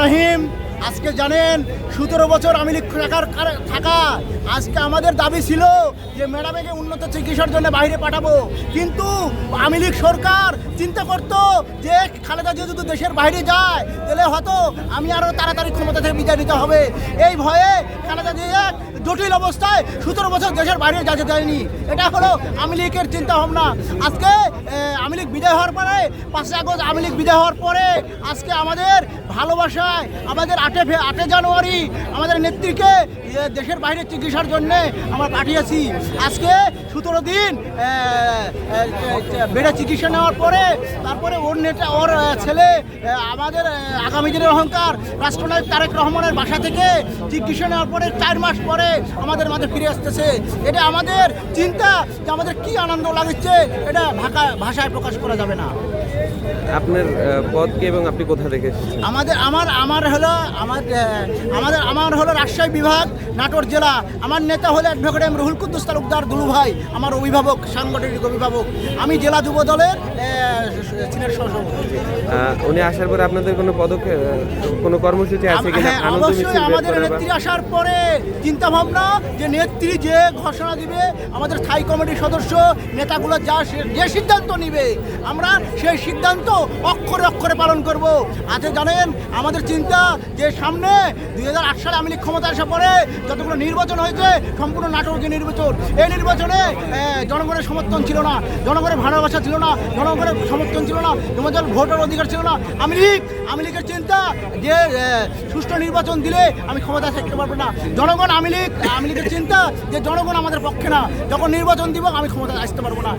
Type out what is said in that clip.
রহিম। আজকে জানেন 17 বছর আওয়ামী লীগ থাকা আজকে আমাদের দাবি ছিল যে ম্যাডামকে উন্নত চিকিৎসার জন্য বাইরে পাঠাবো, কিন্তু আওয়ামী লীগ সরকার চিন্তা করতো যে খালেদা যদি দেশের বাইরে যায় তাহলে হয়তো আমি আরও তাড়াতাড়ি ক্ষমতা থেকে বিদায় নিতে হবে। এই ভয়ে খালেদা জিয়া জটিল অবস্থায় 17 বছর দেশের বাইরে যেতে দেয়নি। এটা হলো আওয়ামী লীগের চিন্তা ভাবনা। আজকে আওয়ামী লীগ বিদায় হওয়ার পরে 5 আগস্ট আওয়ামী লীগ বিদায় হওয়ার পরে আজকে আমাদের ভালোবাসায় আমাদের 8 জানুয়ারি আমাদের নেত্রীকে দেশের বাইরে চিকিৎসার জন্যে আমরা পাঠিয়েছি। আজকে 17 দিন বেড়ে চিকিৎসা নেওয়ার পরে তারপরে ওর ছেলে আমাদের আগামী দিনের অহংকার রাষ্ট্রনায়ক তারেক রহমানের বাসা থেকে চিকিৎসা নেওয়ার পরে 4 মাস পরে আমাদের মাঝে ফিরে আসতেছে। এটা আমাদের চিন্তা যে আমাদের কি আনন্দ লাগছে এটা ভাষায় প্রকাশ করা যাবে না। আপনার পদ কি এবং আপনি কোথা থেকে এসেছেন? আমার হলো রাজশাহী বিভাগ, নাটোর জেলা। আমার নেতা হলো অ্যাডভোকেট এম রুহুল কুদ্দুস তালুকদার দুলু ভাই, আমার অভিভাবক, সাংগঠনিক অভিভাবক। আমি জেলা যুব দলের সিনিয়র সহসভাপতি। উনি আসার পরে আপনাদের কোনো পদক্ষেপ, কোনো কর্মসূচি আছে কিনা? অবশ্যই আমাদের নেত্রী আসার পরে চিন্তা ভাবনা যে নেত্রী যে ঘোষণা দিবে, আমাদের স্থায়ী কমিটির সদস্য নেতাগুলো যে সিদ্ধান্ত নিবে আমরা সেই সিদ্ধান্ত অক্ষরে অক্ষরে পালন করব। আজকে জানেন আমাদের চিন্তা যে সামনে 2008 সালে আওয়ামী লীগ ক্ষমতা আসার পরে যতগুলো নির্বাচন হয়েছে সম্পূর্ণ নাটকীয় নির্বাচন। এই নির্বাচনে জনগণের সমর্থন ছিল না, জনগণের ভালোবাসা ছিল না, জনগণের সমর্থন ছিল না, জনগণের ভোটের অধিকার ছিল না। আওয়ামী লীগের চিন্তা যে সুষ্ঠু নির্বাচন দিলে আমি ক্ষমতা থাকতে পারবো না। আওয়ামী লীগের চিন্তা যে জনগণ আমাদের পক্ষে না, যখন নির্বাচন দিব আমি ক্ষমতা আসতে পারবো না।